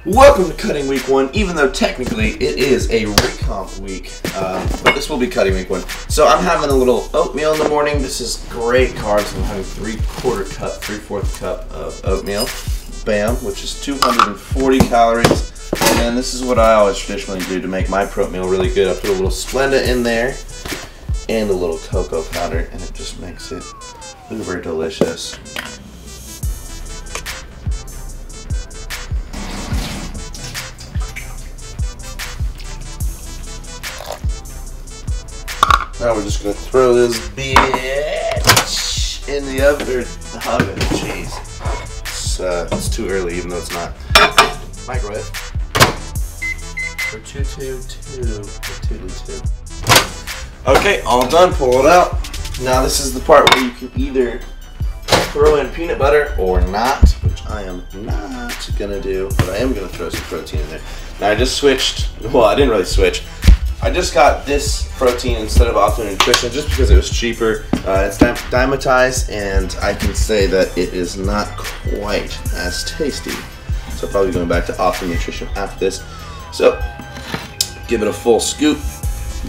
Welcome to cutting week 1, even though technically it is a recomp week, but this will be cutting week 1. So I'm having a little oatmeal in the morning. This is great carbs. I'm having 3/4 cup, 3/4 cup of oatmeal, bam, which is 240 calories. And this is what I always traditionally do to make my pro meal really good. I put a little Splenda in there and a little cocoa powder, and it just makes it uber delicious. Now we're just gonna throw this bitch in the oven. Jeez, it's too early, even though it's not. Microwave. For 222. Okay, all done. Pull it out. Now this is the part where you can either throw in peanut butter or not, which I am not gonna do, but I am gonna throw some protein in there. Now I just switched. Well, I didn't really switch. I just got this protein instead of Optimum Nutrition just because it was cheaper. It's dimetized, and I can say that it is not quite as tasty. So probably going back to Optimum Nutrition after this. So give it a full scoop.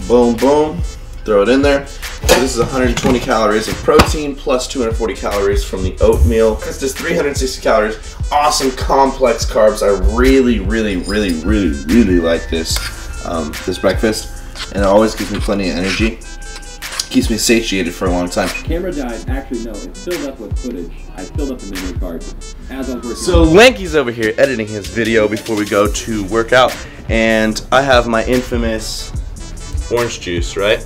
Boom, boom. Throw it in there. So this is 120 calories of protein plus 240 calories from the oatmeal. This is 360 calories. Awesome complex carbs. I really like this. This breakfast, and it always gives me plenty of energy. Keeps me satiated for a long time. Camera died. Actually, no, it's filled up with footage. I filled up the memory card as I was working. So Lanky's over here editing his video before we go to work out, and I have my infamous orange juice, right?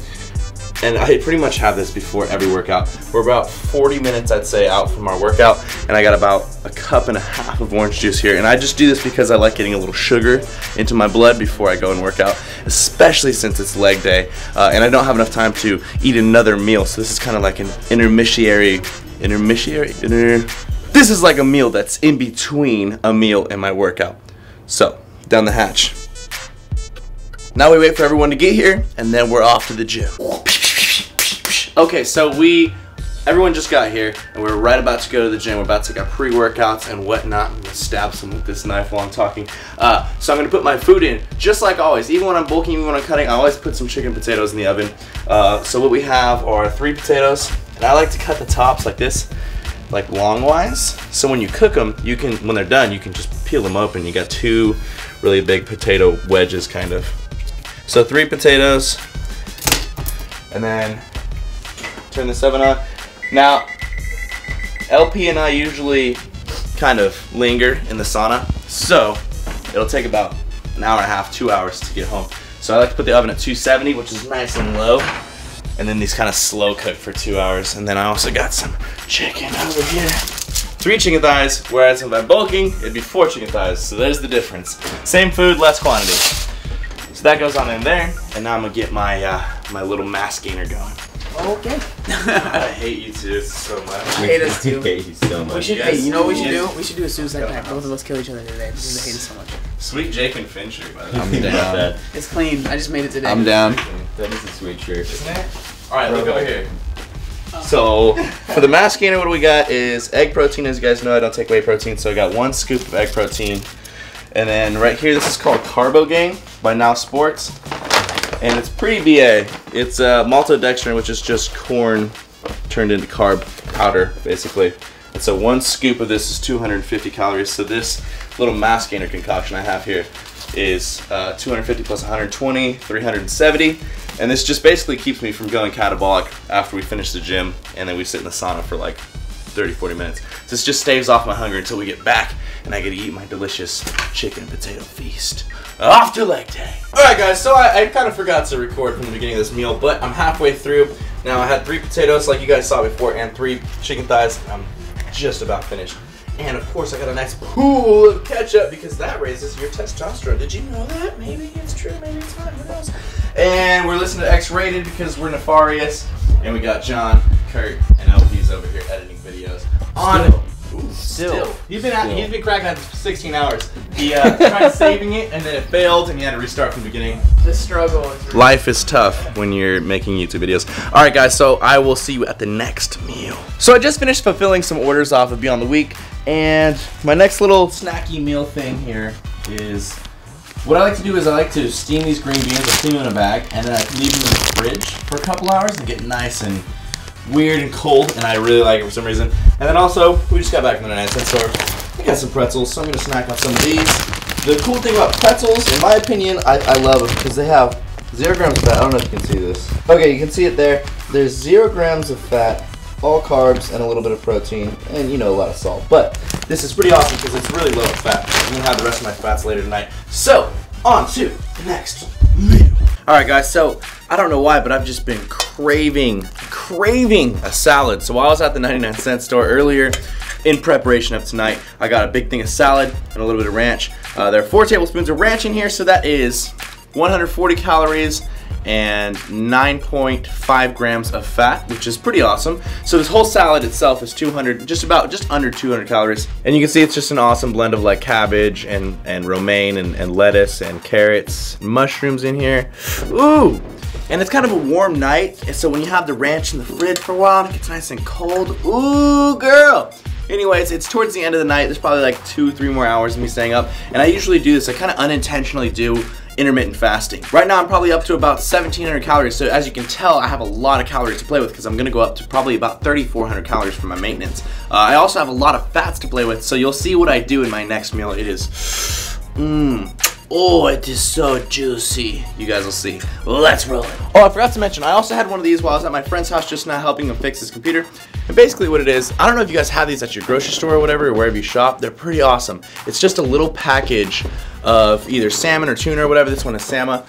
And I pretty much have this before every workout. We're about 40 minutes, I'd say, out from our workout, and I got about a cup and a half of orange juice here. And I just do this because I like getting a little sugar into my blood before I go and work out, especially since it's leg day, and I don't have enough time to eat another meal. So this is kind of like an this is like a meal that's in between a meal and my workout. So, down the hatch. Now we wait for everyone to get here, and then we're off to the gym. Okay, so everyone just got here, and we're right about to go to the gym. We're about to take our pre-workouts and whatnot. I'm gonna stab some with this knife while I'm talking. So I'm gonna put my food in, just like always. Even when I'm bulking, even when I'm cutting, I always put some chicken potatoes in the oven. So what we have are 3 potatoes, and I like to cut the tops like this, like longwise. So when you cook them, when they're done, you can just peel them open. You got 2 really big potato wedges, kind of. So 3 potatoes, and then turn this oven on. Now, LP and I usually kind of linger in the sauna, so it'll take about an hour and a half, 2 hours to get home. So I like to put the oven at 270, which is nice and low, and then these kind of slow cook for 2 hours. And then I also got some chicken over here. 3 chicken thighs, whereas if I'm bulking, it'd be 4 chicken thighs. So there's the difference. Same food, less quantity. So that goes on in there, and now I'm gonna get my my little mass gainer going. Okay. I hate you two so much. I hate us too. I hate you so much. We should, hey, you know what we should do? We should do a suicide pact. Both of us kill each other today because they hate us so much. Sweet Jake and Fincher, by the way. I'm down. It's clean. I just made it today. I'm down. That is a sweet shirt. Isn't it? Alright, look over here. So, for the mass gainer, what we got is egg protein. As you guys know, I don't take whey protein, so I got 1 scoop of egg protein. And then right here, this is called Carbo Gain by Now Sports. And it's pretty BA. It's maltodextrin, which is just corn turned into carb powder, basically. And so 1 scoop of this is 250 calories. So this little mass gainer concoction I have here is 250 plus 120, 370. And this just basically keeps me from going catabolic after we finish the gym, and then we sit in the sauna for like 30-40 minutes. This just staves off my hunger until we get back and I get to eat my delicious chicken and potato feast. Off to leg day. Alright guys, so I kind of forgot to record from the beginning of this meal, but I'm halfway through. Now I had 3 potatoes like you guys saw before and 3 chicken thighs. I'm just about finished. And of course I got a nice pool of ketchup because that raises your testosterone. Did you know that? Maybe it's true, maybe it's not, who knows? And we're listening to X-Rated because we're nefarious. And we got John, Kurt, and LP's over here editing videos on Still. He's been cracking at this for 16 hours. He tried saving it and then it failed and he had to restart from the beginning. The struggle is Life is tough when you're making YouTube videos. Alright guys, so I will see you at the next meal. So I just finished fulfilling some orders off of Beyond the Week, and my next little snacky meal thing here is, what I like to do is I like to steam these green beans, I steam them in a bag, and then I leave them in the fridge for a couple hours and get nice and weird and cold, and I really like it for some reason. And then also, we just got back from the 99-cent store. I got some pretzels, so I'm going to snack on some of these. The cool thing about pretzels, in my opinion, I love them because they have 0 grams of fat. I don't know if you can see this. Okay, you can see it there. There's 0 grams of fat, all carbs, and a little bit of protein, and a lot of salt. But this is pretty awesome because it's really low in fat. I'm going to have the rest of my fats later tonight. So, on to the next meal. Alright guys, so I don't know why, but I've just been craving a salad. So while I was at the 99-cent store earlier, in preparation of tonight, I got a big thing of salad and a little bit of ranch. There are 4 tablespoons of ranch in here, so that is 140 calories and 9.5 grams of fat, which is pretty awesome. So this whole salad itself is just under 200 calories. And you can see it's just an awesome blend of like cabbage and romaine and lettuce and carrots, and mushrooms in here. Ooh! And it's kind of a warm night, and so when you have the ranch in the fridge for a while, it gets nice and cold. Ooh, girl! Anyways, it's towards the end of the night. There's probably like 2-3 more hours of me staying up, and I usually do this. I kind of unintentionally do intermittent fasting. Right now I'm probably up to about 1,700 calories, so as you can tell, I have a lot of calories to play with because I'm gonna go up to probably about 3,400 calories for my maintenance. I also have a lot of fats to play with, so you'll see what I do in my next meal. It is, oh, it is so juicy. You guys will see. Let's roll it. Oh, I forgot to mention, I also had one of these while I was at my friend's house just now helping him fix his computer. And basically what it is, I don't know if you guys have these at your grocery store or whatever, or wherever you shop. They're pretty awesome. It's just a little package of either salmon or tuna or whatever. This one is salmon.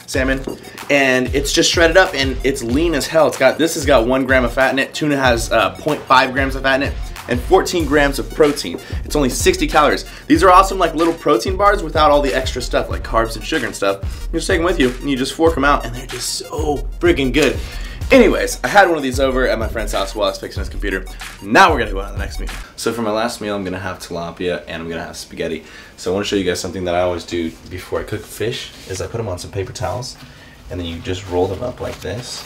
And it's just shredded up and it's lean as hell. This has got 1 gram of fat in it. Tuna has 0.5 grams of fat in it. And 14 grams of protein. It's only 60 calories. These are awesome like little protein bars without all the extra stuff like carbs and sugar and stuff. You just take them with you and you just fork them out and they're just so freaking good. Anyways, I had one of these over at my friend's house while I was fixing his computer. Now we're gonna go on to the next meal. So for my last meal, I'm gonna have tilapia and I'm gonna have spaghetti. So I wanna show you guys something that I always do before I cook fish, is I put them on some paper towels and then you just roll them up like this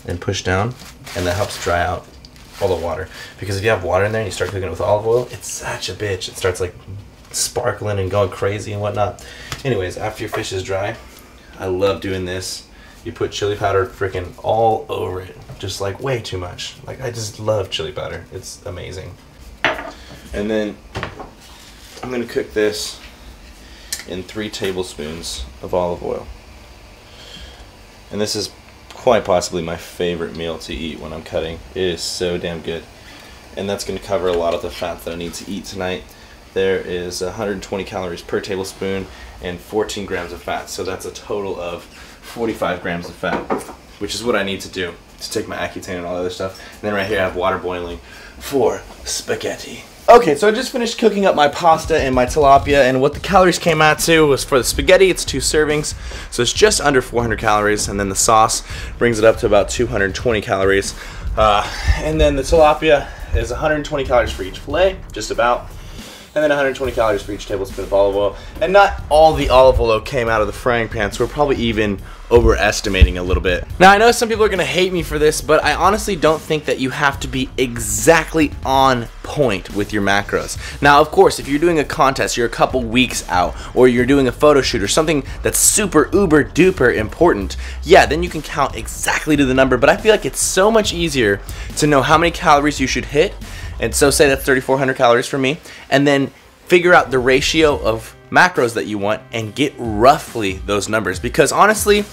and push down, and that helps dry out all the water. Because if you have water in there and you start cooking it with olive oil, it's such a bitch. It starts like sparkling and going crazy and whatnot. Anyways, after your fish is dry, I love doing this. You put chili powder freaking all over it. Just like way too much. Like I just love chili powder. It's amazing. And then I'm gonna cook this in 3 tablespoons of olive oil. And this is quite possibly my favorite meal to eat when I'm cutting. It is so damn good. And that's gonna cover a lot of the fat that I need to eat tonight. There is 120 calories per tablespoon and 14 grams of fat. So that's a total of 45 grams of fat, which is what I need to do to take my Accutane and all that other stuff. And then right here I have water boiling for spaghetti. Okay, so I just finished cooking up my pasta and my tilapia, and what the calories came out to was, for the spaghetti, it's 2 servings, so it's just under 400 calories, and then the sauce brings it up to about 220 calories. And then the tilapia is 120 calories for each fillet, just about. And then 120 calories for each tablespoon of olive oil. And not all the olive oil came out of the frying pan, so we're probably even overestimating a little bit. Now I know some people are gonna hate me for this, but I honestly don't think that you have to be exactly on point with your macros. Now of course, if you're doing a contest, you're a couple weeks out, or you're doing a photo shoot or something that's super uber duper important, yeah, then you can count exactly to the number. But I feel like it's so much easier to know how many calories you should hit. And so say that's 3,400 calories for me, and then figure out the ratio of macros that you want and get roughly those numbers. Because honestly,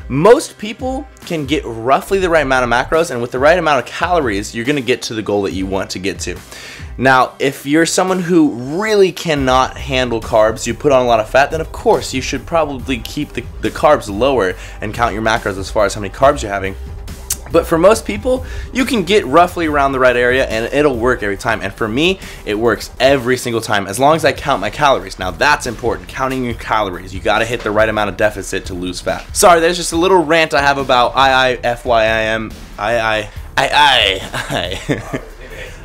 most people can get roughly the right amount of macros, and with the right amount of calories, you're gonna get to the goal that you want to get to. Now, if you're someone who really cannot handle carbs, you put on a lot of fat, then of course you should probably keep the carbs lower and count your macros as far as how many carbs you're having. But for most people, you can get roughly around the right area and it'll work every time. And for me, it works every single time as long as I count my calories. Now that's important, counting your calories. You gotta hit the right amount of deficit to lose fat. Sorry, there's just a little rant I have about FYIM.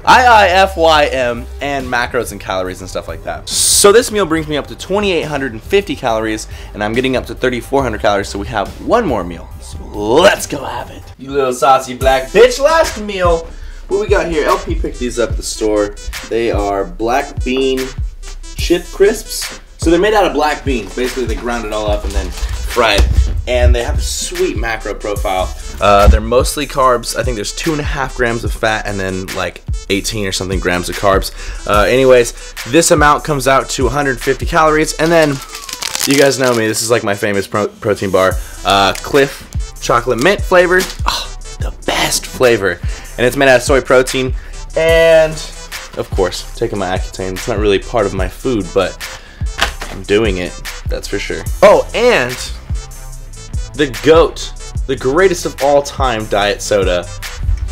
IIFYM, and macros and calories and stuff like that. So this meal brings me up to 2,850 calories, and I'm getting up to 3,400 calories, so we have one more meal. So let's go have it. You little saucy black bitch. Last meal, what we got here? LP picked these up at the store. They are black bean chip crisps. So they're made out of black beans. Basically, they ground it all up and then fry it. And they have a sweet macro profile. They're mostly carbs. I think there's 2.5 grams of fat and then like 18 or something grams of carbs. Anyways, this amount comes out to 150 calories. And then, you guys know me, this is like my famous protein bar. Cliff chocolate mint flavored. Oh, the best flavor. And it's made out of soy protein. And, of course, taking my Accutane. It's not really part of my food, but I'm doing it, that's for sure. Oh, and the GOAT, the greatest of all time diet soda,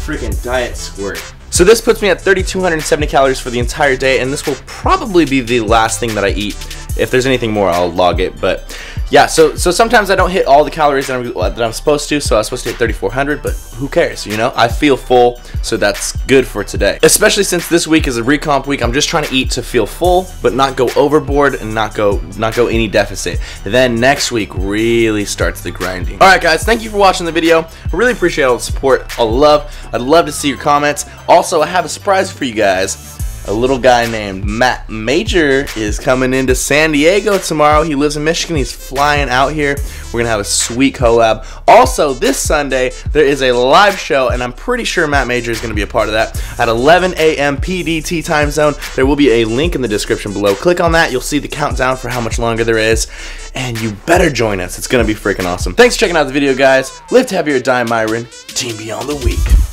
freaking Diet Squirt. So this puts me at 3,270 calories for the entire day, and this will probably be the last thing that I eat. If there's anything more, I'll log it, but yeah, so sometimes I don't hit all the calories that I'm supposed to, so I was supposed to hit 3,400, but who cares, you know? I feel full, so that's good for today. Especially since this week is a recomp week, I'm just trying to eat to feel full, but not go overboard and not go any deficit. Then next week really starts the grinding. All right, guys, thank you for watching the video. I really appreciate all the support, all the love. I'd love to see your comments. Also, I have a surprise for you guys. A little guy named Matt Major is coming into San Diego tomorrow. He lives in Michigan. He's flying out here. We're going to have a sweet collab. Also, this Sunday, there is a live show, and I'm pretty sure Matt Major is going to be a part of that at 11 a.m. PDT time zone. There will be a link in the description below. Click on that. You'll see the countdown for how much longer there is, and you better join us. It's going to be freaking awesome. Thanks for checking out the video, guys. Live to have your die, MIRIN. Team Beyond the Week.